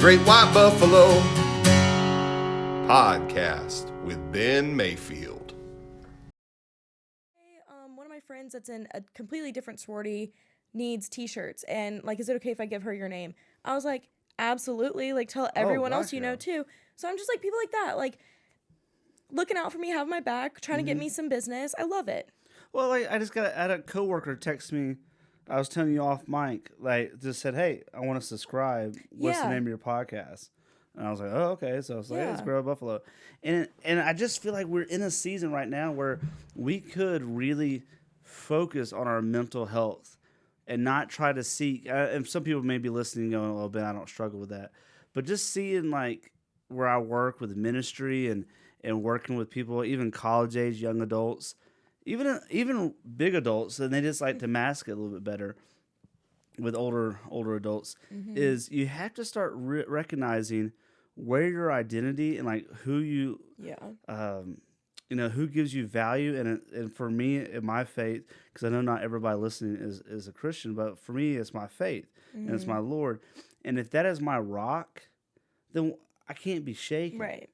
Great White Buffalo podcast with Ben Mayfield. One of my friends that's in a completely different sorority needs t-shirts, and like, is it okay if I give her your name? I was like, absolutely, like, tell everyone else you know too. So I'm just like, people like that, like, looking out for me, have my back, trying to get me some business. I love it. Well, like, I had a coworker text me. I was telling you off mic, like, just said, "Hey, I want to subscribe. What's the name of your podcast?" And I was like, "Oh, okay." So I was like, "Hey, it's Grow Buffalo," and I just feel like we're in a season right now where we could really focus on our mental health and not try to seek. And some people may be listening, going, "Oh, Ben, I don't struggle with that," but just seeing like where I work with ministry and working with people, even college age young adults. Even big adults, and they just like to mask it a little bit better with older adults, is you have to start recognizing where your identity and like who you, who gives you value. And for me, in my faith, because I know not everybody listening is a Christian, but for me, it's my faith and it's my Lord. And if that is my rock, then I can't be shaken. Right.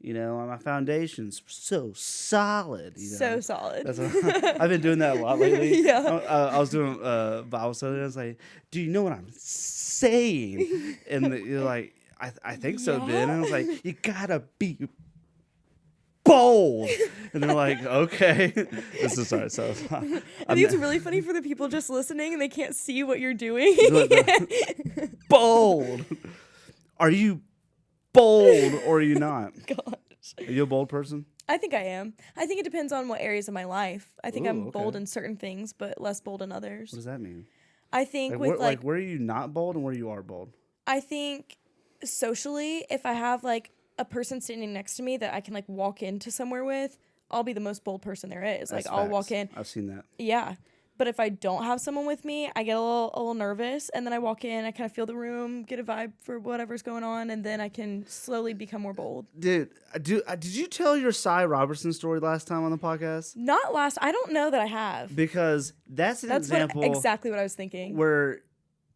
You know, my foundation's so solid. You know? So solid. I've been doing that a lot lately. Yeah. I was doing Bible study, and I was like, "Do you know what I'm saying?" And you're like, "I think so, Ben." And I was like, "You gotta be bold." And they're like, "Okay." This is sorry. So I think it's really funny for the people just listening, and they can't see what you're doing. Bold. Are you bold or are you not? Gosh. Are you a bold person? I think I am. I think it depends on what areas of my life. I think I'm bold in certain things, but less bold in others. What does that mean? I think where are you not bold and where you are bold? I think socially, if I have like a person standing next to me that I can like walk into somewhere with, I'll be the most bold person there is. That's like I'll facts. walk in. I've seen that. Yeah. But if I don't have someone with me, I get a little nervous, and then I walk in, I kind of feel the room, get a vibe for whatever's going on, and then I can slowly become more bold. Dude, did you tell your Cy Robertson story last time on the podcast? Not last. I don't know that I have. Because that's an example. Exactly what I was thinking. Where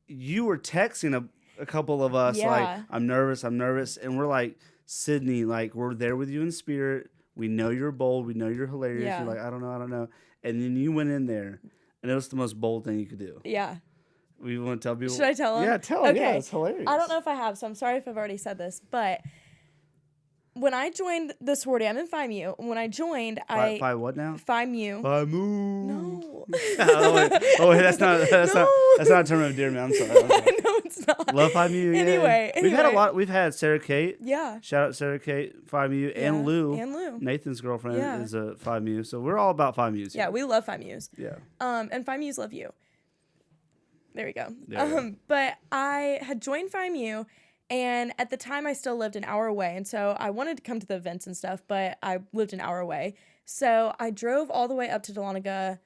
you were texting a couple of us like, I'm nervous, and we're like, Sydney, like, we're there with you in spirit. We know you're bold. We know you're hilarious. Yeah. You're like, I don't know. And then you went in there. And it was the most bold thing you could do. Yeah. We want to tell people. Should I tell them? Yeah, tell them. Okay. Yeah, it's hilarious. I don't know if I have, so I'm sorry if I've already said this, but when I joined the sorority, I'm in Phi Mu. When I joined, Phi what now? Phi Mu. Phi Mu. No. wait, that's not a term of endearment. I'm sorry. No, it's not. Love Phi Mu. Anyway. We've had a lot. We've had Sarah Kate. Yeah. Shout out Sarah Kate, Phi Mu, and Lou. Nathan's girlfriend is a Phi Mu. So we're all about Phi Mu's. Yeah, we love Phi Mu's. Yeah. And Phi Mu's love you. There we go. But I had joined Phi Mu, and at the time I still lived an hour away, and so I wanted to come to the events and stuff, but I lived an hour away. So I drove all the way up to Dahlonega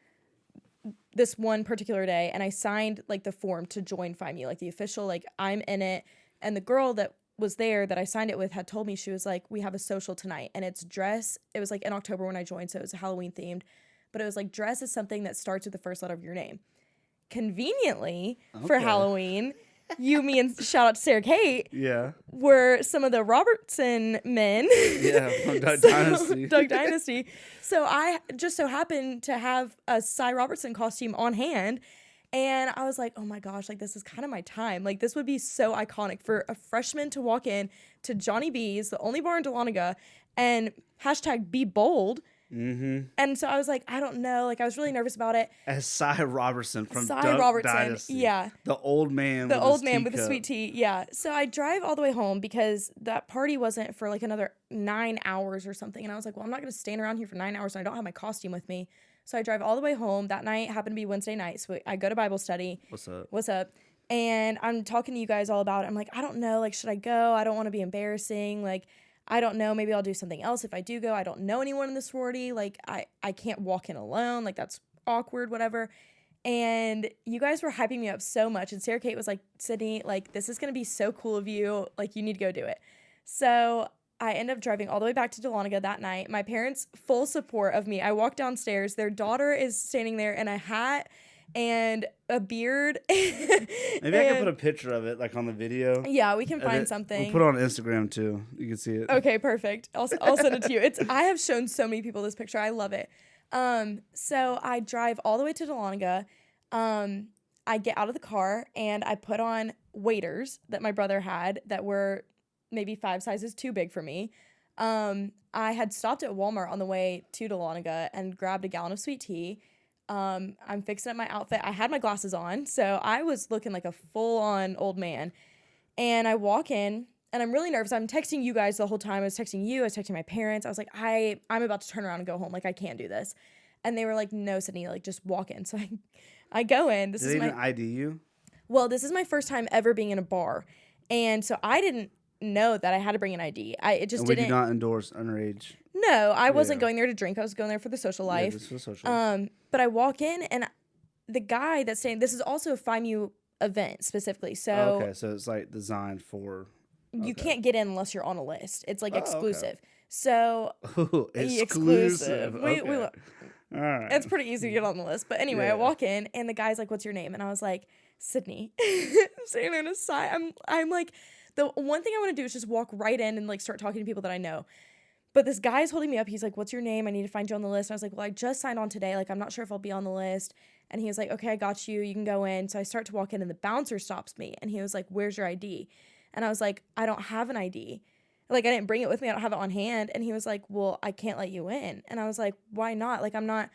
this one particular day, and I signed like the form to join Phi Mu, like the official, like I'm in it. And the girl that was there that I signed it with had told me, she was like, we have a social tonight, and it's dress. It was like in October when I joined, so it was Halloween themed, but it was like dress is something that starts with the first letter of your name. Conveniently for Halloween, me and shout out to Sarah Kate were some of the Robertson men. Yeah, from Duck Dynasty. Duck Dynasty. So I just so happened to have a Cy Robertson costume on hand, and I was like, oh my gosh, like this is kind of my time. Like this would be so iconic for a freshman to walk in to Johnny B's, the only bar in Dahlonega, and hashtag be bold. Mm-hmm. And so I was like, I don't know. Like I was really nervous about it. As Cy Robertson from Duck Dynasty. Yeah. The old man with the sweet tea. Yeah. So I drive all the way home because that party wasn't for like another 9 hours or something. And I was like, well, I'm not going to stand around here for 9 hours and I don't have my costume with me. So I drive all the way home. That night happened to be Wednesday night. So I go to Bible study. What's up? And I'm talking to you guys all about it. I'm like, I don't know. Like, should I go? I don't want to be embarrassing. Like, I don't know. Maybe I'll do something else if I do go. I don't know anyone in the sorority. Like, I can't walk in alone. Like, that's awkward, whatever. And you guys were hyping me up so much. And Sarah Kate was like, Sydney, like, this is going to be so cool of you. Like, you need to go do it. So I end up driving all the way back to Dahlonega that night. My parents, full support of me. I walk downstairs. Their daughter is standing there in a hat and a beard. Maybe I can put a picture of it, like on the video. Yeah, we can find something. We'll put it on Instagram too. You can see it. Okay, perfect. I'll send it to you. I have shown so many people this picture. I love it. So I drive all the way to Dahlonega. I get out of the car and I put on waders that my brother had that were maybe 5 sizes too big for me. I had stopped at Walmart on the way to Dahlonega and grabbed a gallon of sweet tea. I'm fixing up my outfit. I had my glasses on, so I was looking like a full-on old man. And I walk in, and I'm really nervous. I'm texting you guys the whole time. I was texting you. I was texting my parents. I was like, I'm about to turn around and go home. Like, I can't do this. And they were like, no, Sydney, like, just walk in. So I go in. Did they even ID you? Well, this is my first time ever being in a bar. And so I didn't know that I had to bring an ID. We do not endorse underage. No, I wasn't going there to drink. I was going there for the social life. Yeah, just for social. But I walk in, and the guy that's saying this is also a FIMU event specifically. So okay, so it's like designed for. You can't get in unless you're on a list. It's like exclusive. Okay. So exclusive. Okay. All right. It's pretty easy to get on the list. But anyway, I walk in, and the guy's like, "What's your name?" And I was like, "Sydney." I'm standing on a side. I'm like, the one thing I want to do is just walk right in and like start talking to people that I know. But this guy is holding me up. He's like, "What's your name? I need to find you on the list." And I was like, "Well, I just signed on today. Like, I'm not sure if I'll be on the list." And he was like, "Okay, I got you. You can go in." So I start to walk in, and the bouncer stops me. And he was like, "Where's your ID?" And I was like, "I don't have an ID. Like, I didn't bring it with me. I don't have it on hand." And he was like, "Well, I can't let you in." And I was like, "Why not? Like, I'm not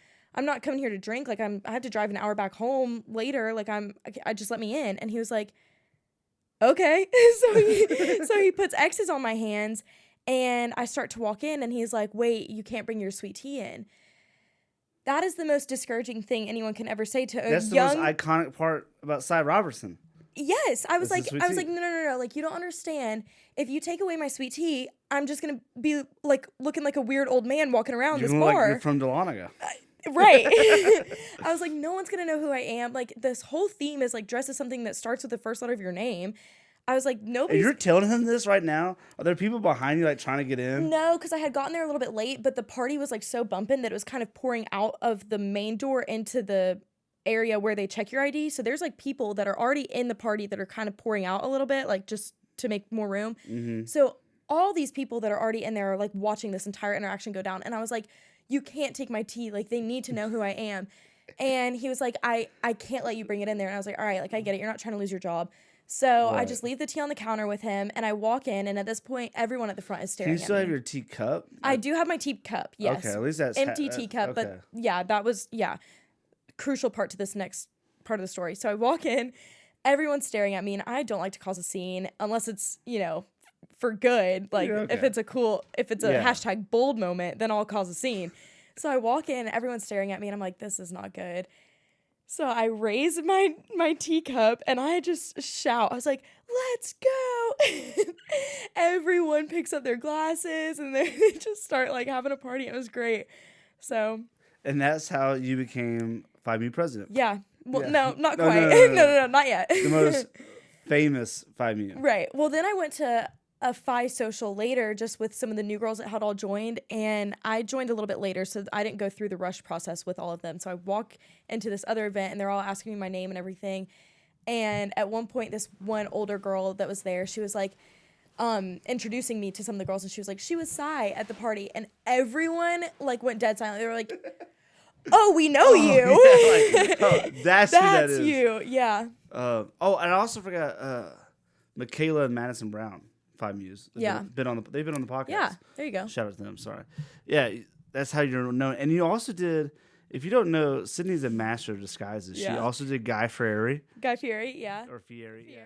coming here to drink. Like, I had to drive an hour back home later. Like, I just let me in." And he was like, "Okay." So he puts X's on my hands. And I start to walk in, and he's like, "Wait, you can't bring your sweet tea in." That is the most discouraging thing anyone can ever say to a That's young... the most iconic part about Cy Robertson. Yes. I was like, no. Like, you don't understand. If you take away my sweet tea, I'm just going to be, like, looking like a weird old man walking around this bar. Like you're from Dahlonega. Right. I was like, no one's going to know who I am. Like, this whole theme is, like, dress as something that starts with the first letter of your name. I was like, nobody's... You're telling him this right now? Are there people behind you, like, trying to get in? No, because I had gotten there a little bit late, but the party was, like, so bumping that it was kind of pouring out of the main door into the area where they check your ID. So there's, like, people that are already in the party that are kind of pouring out a little bit, like, just to make more room. Mm-hmm. So all these people that are already in there are, like, watching this entire interaction go down. And I was like, you can't take my tea. Like, they need to know who I am. And he was like, I can't let you bring it in there. And I was like, all right, like, I get it. You're not trying to lose your job. So I just leave the tea on the counter with him, and I walk in, and at this point, everyone at the front is staring at me. Can you still have your teacup? I do have my teacup, yes. Okay, at least that's... Empty teacup, okay. But yeah, that was, crucial part to this next part of the story. So I walk in, everyone's staring at me, and I don't like to cause a scene unless it's, for good. Like, if it's a hashtag bold moment, then I'll cause a scene. So I walk in, everyone's staring at me, and I'm like, this is not good. So I raise my teacup, and I just shout. I was like, "Let's go." Everyone picks up their glasses, and they just start, like, having a party. It was great. So. And that's how you became FIMU president. Yeah. Well, no, not quite. No, not yet. The most famous FIMU. Right. Well, then I went to a Phi social later just with some of the new girls that had all joined, and I joined a little bit later, so I didn't go through the rush process with all of them. So I walk into this other event, and they're all asking me my name and everything. And at one point, this one older girl that was there, she was like introducing me to some of the girls, and she was like, she was Cy at the party, and everyone like went dead silent. They were like, "Oh, we know you." Yeah, like, that's who that is. You, yeah. And I also forgot Michaela and Madison Brown. FIMUs. Yeah. They've been on the podcast. Yeah, there you go. Shout out to them. Sorry. Yeah, that's how you're known. And you also did, if you don't know, Sydney's a master of disguises. Yeah. She also did Guy Fieri. Guy Fieri, yeah. Or Fieri, yeah.